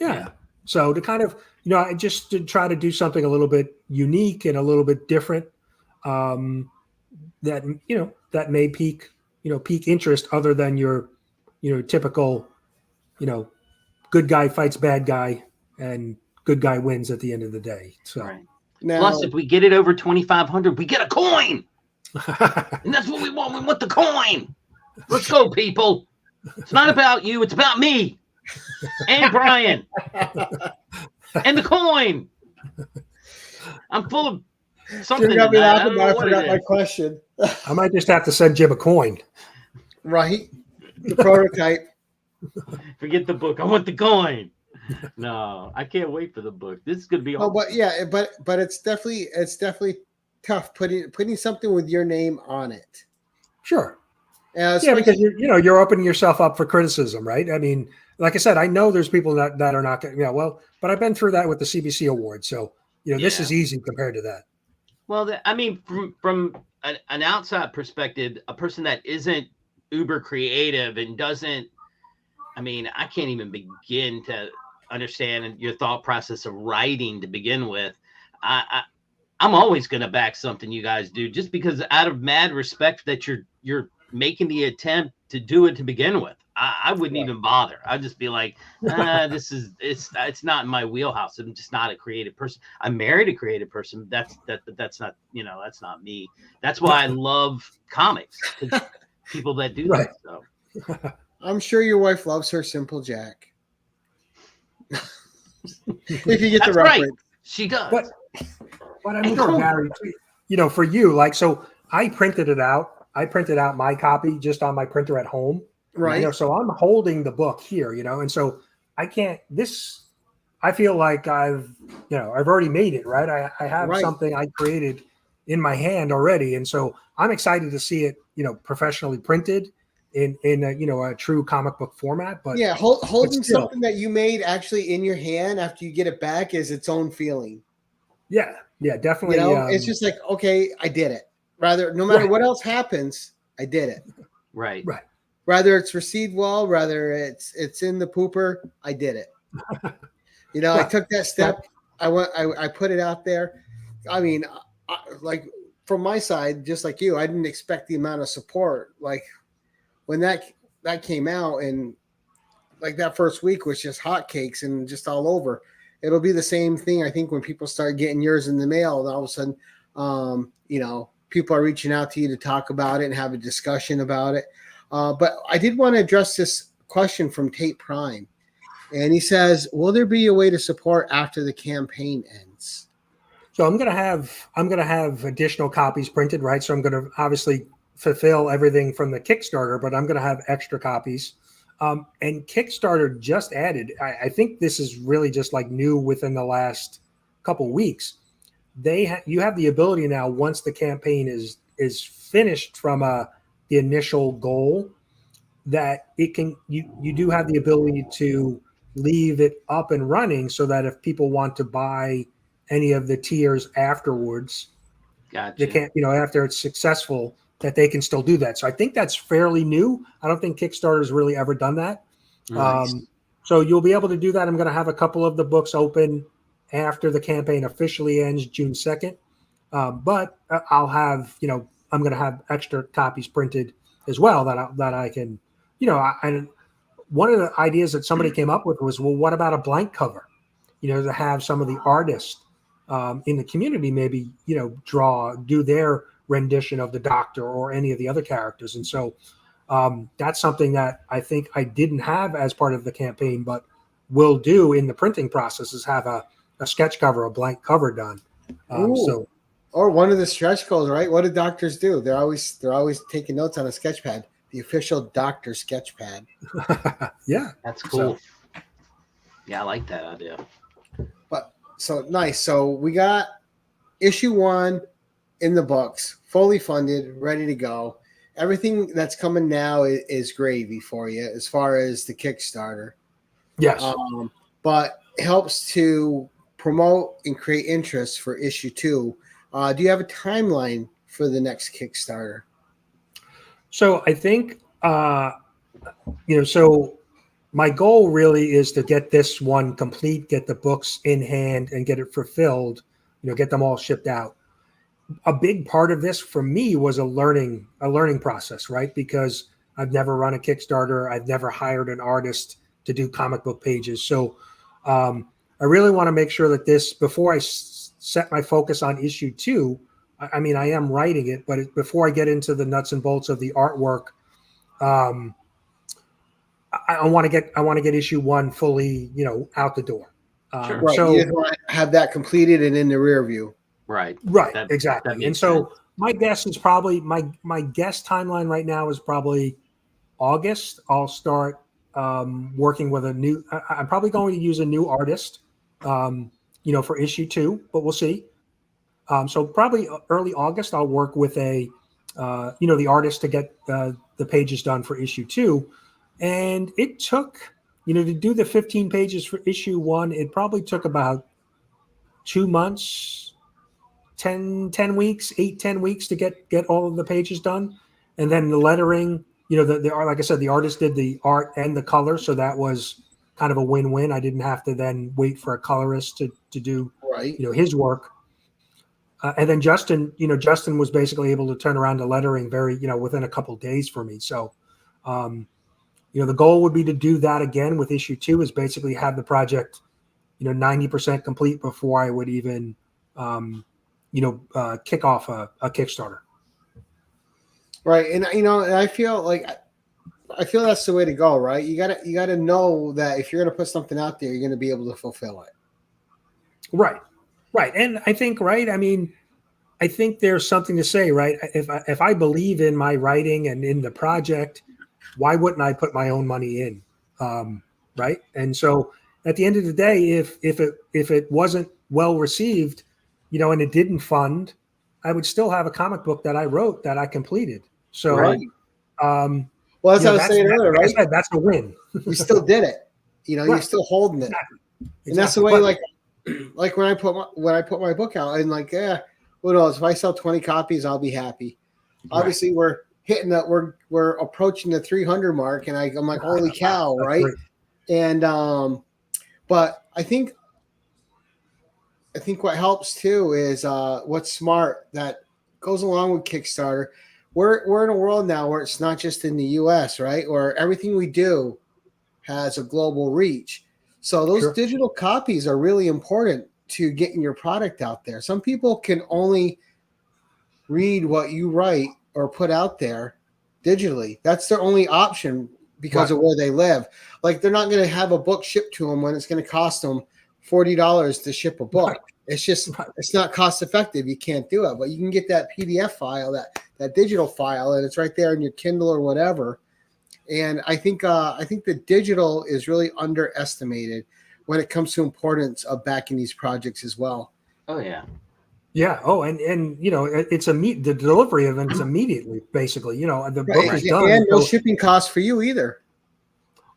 Yeah. So to kind of, I just to try to do something a little bit unique and a little bit different, that may pique interest other than your, typical, good guy fights bad guy and good guy wins at the end of the day. So, Right. Now, Plus, if we get it over 2,500, we get a coin, and that's what we want. We want the coin. Let's go, people. It's not about you. It's about me and Brian and the coin. I'm full of something. you got me tonight. I laughing, don't but know I what forgot it my is. question. I might just have to send Jim a coin. Right. The prototype. Forget the book. I want the coin. No, I can't wait for the book. This is gonna be Oh, awesome. but yeah, but it's definitely tough putting something with your name on it. Sure. Yeah, Because you're opening yourself up for criticism, right? I mean, like I said, I know there's people that are not going to, but I've been through that with the CBC award. So, this is easy compared to that. Well, I mean, from an outside perspective, a person that isn't uber creative and doesn't, I mean, I can't even begin to understand your thought process of writing to begin with. I'm always going to back something you guys do just because out of mad respect that you're making the attempt to do it to begin with. I wouldn't even bother. I'd just be like, it's not in my wheelhouse. I'm just not a creative person. I married a creative person. That's not, that's not me. That's why I love comics. People that do that. So I'm sure your wife loves her Simple Jack. If you get the reference. Right. She does. But I'm sure, Gary, for you, like, so I printed it out. I printed out my copy just on my printer at home. Right. So I'm holding the book here, and so I feel like I've already made it, right? I have something I created in my hand already. And so I'm excited to see it, professionally printed in a true comic book format. But yeah, holding something that you made actually in your hand after you get it back is its own feeling. Yeah, definitely. It's just like, okay, I did it. No matter what else happens, I did it. Right. Whether it's received well, whether it's in the pooper, I did it. I took that step. I put it out there. I mean, like from my side, just like you, I didn't expect the amount of support. Like when that came out, and like that first week was just hotcakes and just all over. It'll be the same thing, I think, when people start getting yours in the mail, and all of a sudden, people are reaching out to you to talk about it and have a discussion about it. But I did want to address this question from Tate Prime. And he says, will there be a way to support after the campaign ends? So I'm going to have additional copies printed, right? So I'm going to obviously fulfill everything from the Kickstarter, but I'm going to have extra copies. And Kickstarter just added, I think this is really just like new within the last couple weeks. You have the ability now, once the campaign is finished from the initial goal, that you do have the ability to leave it up and running so that if people want to buy any of the tiers afterwards, gotcha. They can't, after it's successful, that they can still do that. So I think that's fairly new. I don't think Kickstarter's really ever done that. Nice. So you'll be able to do that. I'm going to have a couple of the books open after the campaign officially ends June 2nd. But I'll have, I'm going to have extra copies printed as well that I can, and one of the ideas that somebody came up with was, well, what about a blank cover? To have some of the artists in the community maybe, do their rendition of the Doctor or any of the other characters. And so that's something that I think I didn't have as part of the campaign, but will do in the printing process, is have a sketch cover, a blank cover done. Or one of the stretch goals, right? What do doctors do? They're always taking notes on a sketch pad, the official doctor sketch pad. Yeah, that's cool. Yeah, I like that idea. But so nice. So we got issue 1 in the books, fully funded, ready to go. Everything that's coming now is gravy for you as far as the Kickstarter. Yes. But it helps to promote and create interest for issue 2. Do you have a timeline for the next Kickstarter? So I think, so my goal really is to get this one complete, get the books in hand, and get it fulfilled. Get them all shipped out. A big part of this for me was a learning process, right? Because I've never run a Kickstarter. I've never hired an artist to do comic book pages. So I really want to make sure that this, before I set my focus on issue 2, I mean, I am writing it, but before I get into the nuts and bolts of the artwork, I want to get issue 1 fully, out the door. Sure. Right. So you just want to have that completed and in the rear view. Right. Exactly. That And so my guess is probably my guess timeline right now is probably August. I'll start working with I'm probably going to use a new artist, for issue 2, but we'll see. So probably early August, I'll work with the artist to get the pages done for issue 2. And it took, to do the 15 pages for issue 1, it probably took about 2 months, 10 weeks, 8-10 weeks to get all of the pages done. And then the lettering, like I said, the artist did the art and the color. So that was kind of a win-win. I didn't have to then wait for a colorist to do, Right. his work. And then Justin was basically able to turn around the lettering very, within a couple of days for me. So, the goal would be to do that again with issue 2, is basically have the project, 90% complete before I would even, kick off a Kickstarter. Right. And, and I feel that's the way to go, right? You gotta know that if you're going to put something out there, you're going to be able to fulfill it. Right. And I think, right. I mean, I think there's something to say, right? If I believe in my writing and in the project, why wouldn't I put my own money in? Right. And so at the end of the day, if it wasn't well received, and it didn't fund, I would still have a comic book that I wrote that I completed. So, right. Well, that's what I was saying earlier, right? Like I said, that's a win. You still did it. Right. You're still holding it. Exactly. And that's the way, like when I put my book out, and who knows, if I sell 20 copies, I'll be happy. Right. Obviously, we're hitting that. We're approaching the 300 mark, and I'm like, holy cow, right? Great. And but I think what helps too is what's smart that goes along with Kickstarter. We're in a world now where it's not just in the US, right? Where everything we do has a global reach. So those digital copies are really important to getting your product out there. Some people can only read what you write or put out there digitally. That's their only option because of where they live. Like, they're not going to have a book shipped to them when it's going to cost them $40 to ship a book. Right. It's just, it's not cost effective. You can't do it, but you can get that PDF file, that digital file, and it's right there in your Kindle or whatever. And I think the digital is really underestimated when it comes to importance of backing these projects as well. Oh yeah. Yeah. Oh, and it's the delivery of it's immediately, basically. The book is done, and no shipping costs for you either.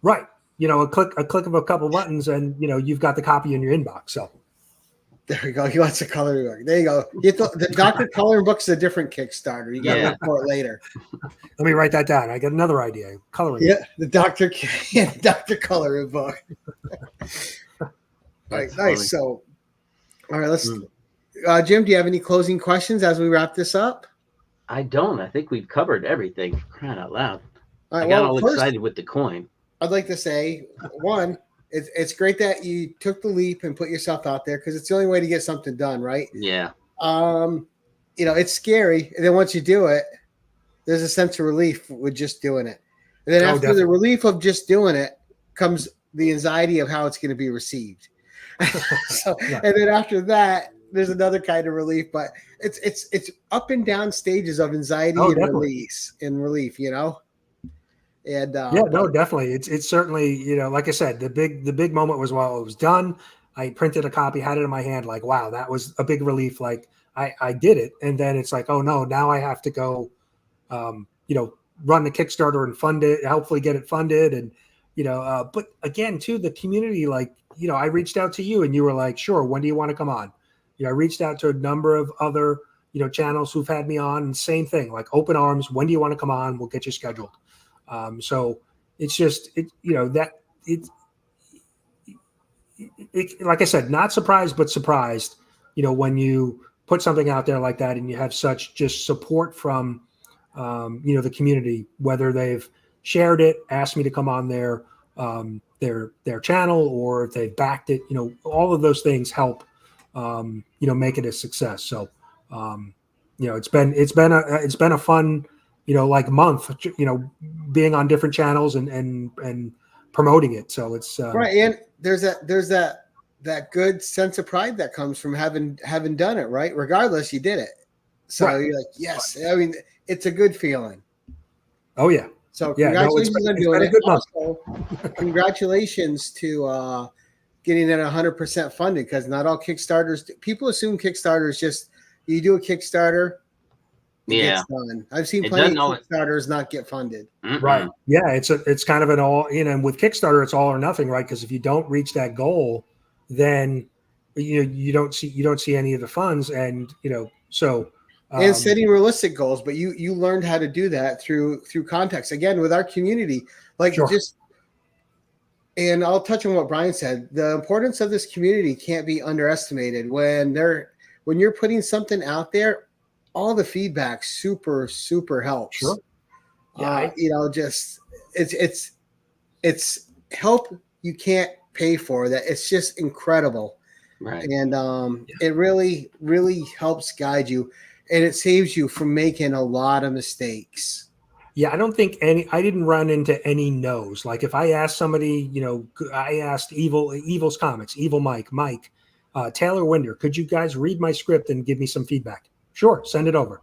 Right. A click of a couple buttons, and you've got the copy in your inbox. So there we go. He wants a coloring book. There you go. The Dr. Coloring Book's a different Kickstarter. You got to look for it later. Let me write that down. I got another idea. Coloring. Yeah, the Dr. Coloring Book. Right, nice. So, all right, let's. Jim, do you have any closing questions as we wrap this up? I don't. I think we've covered everything. For crying out loud! Right, I got all excited with the coin. I'd like to say, one, it's great that you took the leap and put yourself out there, because it's the only way to get something done, right? Yeah. It's scary, and then once you do it, there's a sense of relief with just doing it. And then after the relief of just doing it comes the anxiety of how it's going to be received. And then after that, there's another kind of relief, but it's up and down stages of anxiety and relief, And yeah, no, definitely. It's certainly, you know, like I said, the big moment was while it was done. I printed a copy, had it in my hand, like, wow, that was a big relief. Like I did it. And then it's like, oh no, now I have to go, you know, run the Kickstarter and fund it, hopefully get it funded. And, you know, but again, too, the community, like, you know, I reached out to you and you were like, sure, when do you want to come on? You know, I reached out to a number of other, you know, channels who've had me on, and same thing, like open arms. When do you want to come on? We'll get you scheduled. So it's just, you know, that like I said, not surprised, but surprised, you know, when you put something out there like that and you have such just support from, you know, the community, whether they've shared it, asked me to come on their channel, or if they've backed it, you know, all of those things help, you know, make it a success. So, you know, it's been a fun, you know, like month, you know, being on different channels and promoting it. So it's right. And there's that good sense of pride that comes from having done it, right? Regardless, you did it. So right. You're like, yes. I mean, it's a good feeling. Oh yeah. So yeah, congratulations on doing it. Also, congratulations to getting it 100% funded, because not all Kickstarters, people assume Kickstarter is just, you do a Kickstarter, it gets done. I've seen plenty of Kickstarters not get funded. Right. Yeah, it's kind of an all, you know, and with Kickstarter it's all or nothing, right? Because if you don't reach that goal, then you don't see any of the funds, and you know, so and setting realistic goals, but you learned how to do that through context, again, with our community, like sure. Just, and I'll touch on what Brian said. The importance of this community can't be underestimated. When you're putting something out there, all the feedback super helps. Sure. Yeah, you know, just it's help you can't pay for. That it's just incredible. Right. And it really helps guide you, and it saves you from making a lot of mistakes. Yeah, I don't think I didn't run into any no's. Like if I asked somebody, you know, I asked Evil's Comics, Evil Mike, Taylor Winder, could you guys read my script and give me some feedback? Sure, send it over.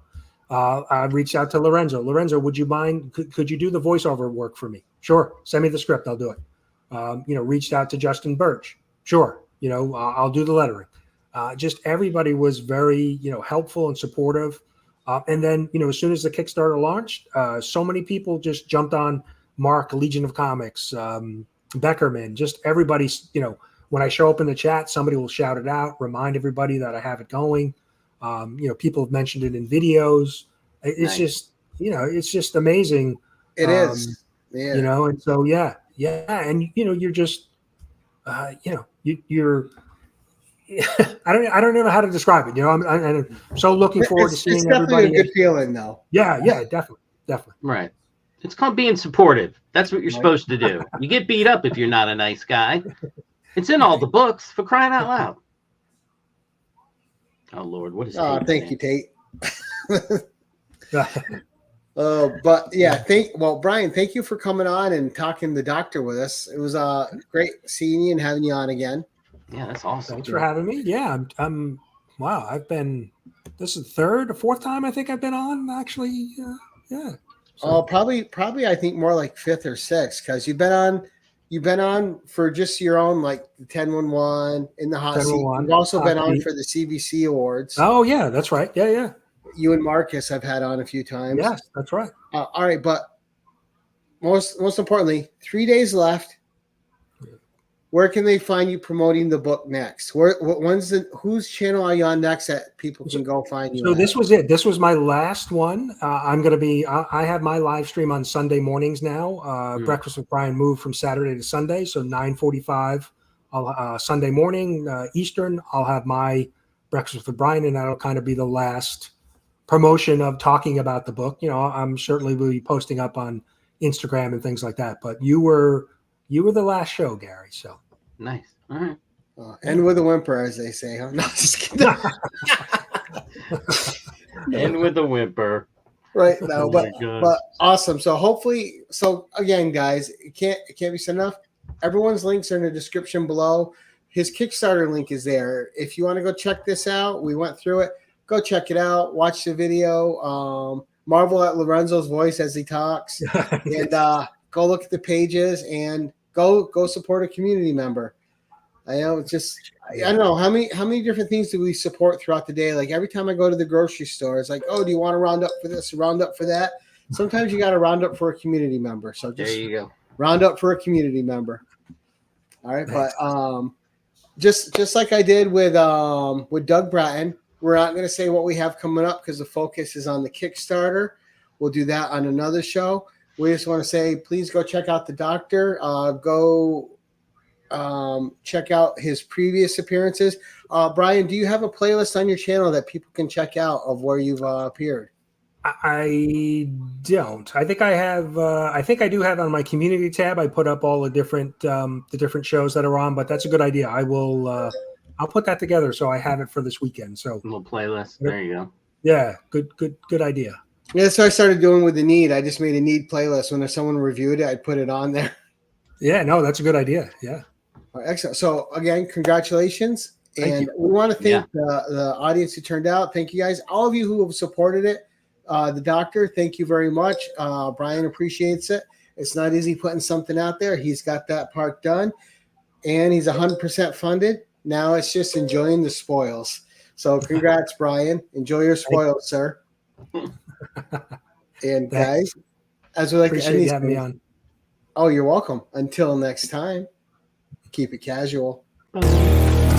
I reached out to Lorenzo. Lorenzo, would you mind? Could you do the voiceover work for me? Sure, send me the script. I'll do it. You know, reached out to Justin Birch. Sure, you know, I'll do the lettering. Just everybody was very, you know, helpful and supportive. And then, you know, as soon as the Kickstarter launched, so many people just jumped on. Mark, Legion of Comics, Beckerman, just everybody. You know, when I show up in the chat, somebody will shout it out, remind everybody that I have it going. You know, people have mentioned it in videos. It's just, you know, it's just amazing. It is, yeah. You know, and so yeah, and you know, you're just, you know, you're. I don't know how to describe it. You know, I'm so looking forward to seeing everybody. It's definitely a good feeling, though. Yeah, definitely. Right. It's called being supportive. That's what you're supposed to do. You get beat up if you're not a nice guy. It's in all the books, for crying out loud. Oh Lord, what is? Thank you, Tate. But yeah, Brian, thank you for coming on and talking the doctor with us. It was great seeing you and having you on again. Yeah, that's awesome. Thanks for having me. Yeah, I'm wow. This is the third or fourth time I think I've been on, actually. Yeah. So. Probably I think more like fifth or sixth, because you've been on for just your own, like the 10-1-1 in the hot seat. You've also been on for the CBC Awards. Oh yeah, that's right. Yeah. You and Marcus I've had on a few times. Yes, that's right. All right, but most importantly, 3 days left. Where can they find you promoting the book next? Whose channel are you on next that people can go find you? So this was it. This was my last one. I'm going to be. I have my live stream on Sunday mornings now. Breakfast with Brian moved from Saturday to Sunday, so 9:45 Sunday morning Eastern. I'll have my Breakfast with Brian, and that'll kind of be the last promotion of talking about the book. You know, I'm certainly will be posting up on Instagram and things like that. But you were the last show, Gary. So nice. All right. End with a whimper, as they say. Huh? No, just kidding. End with a whimper. Right. No, but awesome. So hopefully, again, guys, it can't be said enough. Everyone's links are in the description below. His Kickstarter link is there. If you want to go check this out, we went through it. Go check it out. Watch the video. Marvel at Lorenzo's voice as he talks. And go look at the pages and go support a community member. I know it's just I don't know how many different things do we support throughout the day. Like every time I go to the grocery store, it's like, oh, do you want to round up for this, round up for that? Sometimes you got to round up for a community member. So just There you go. round up for a community member. All right, but just like I did with Doug Bratton, we're not going to say what we have coming up because the focus is on the Kickstarter. We'll do that on another show. We just want to say, please go check out the doctor. Go check out his previous appearances. Brian, do you have a playlist on your channel that people can check out of where you've appeared? I don't. I think I have. I think I do have on my community tab. I put up all the different shows that are on. But that's a good idea. I will. I'll put that together so I have it for this weekend. So A little playlist. There you go. yeah, good idea. Yeah, that's what I started doing with the Need. I just made a Need playlist. When someone reviewed it, I'd put it on there. Yeah, no, that's a good idea. Yeah. All right, excellent. So again, congratulations. Thank And you. we want to thank the audience who turned out. Thank you guys. All of you who have supported it. The doctor, thank you very much. Brian appreciates it. It's not easy putting something out there. He's got that part done. And he's 100% funded. Now it's just enjoying the spoils. So congrats, Brian. Enjoy your spoils, sir. And guys, as we like to end Appreciate these you having me things- on. Oh, you're welcome. Until next time, keep it casual. Bye.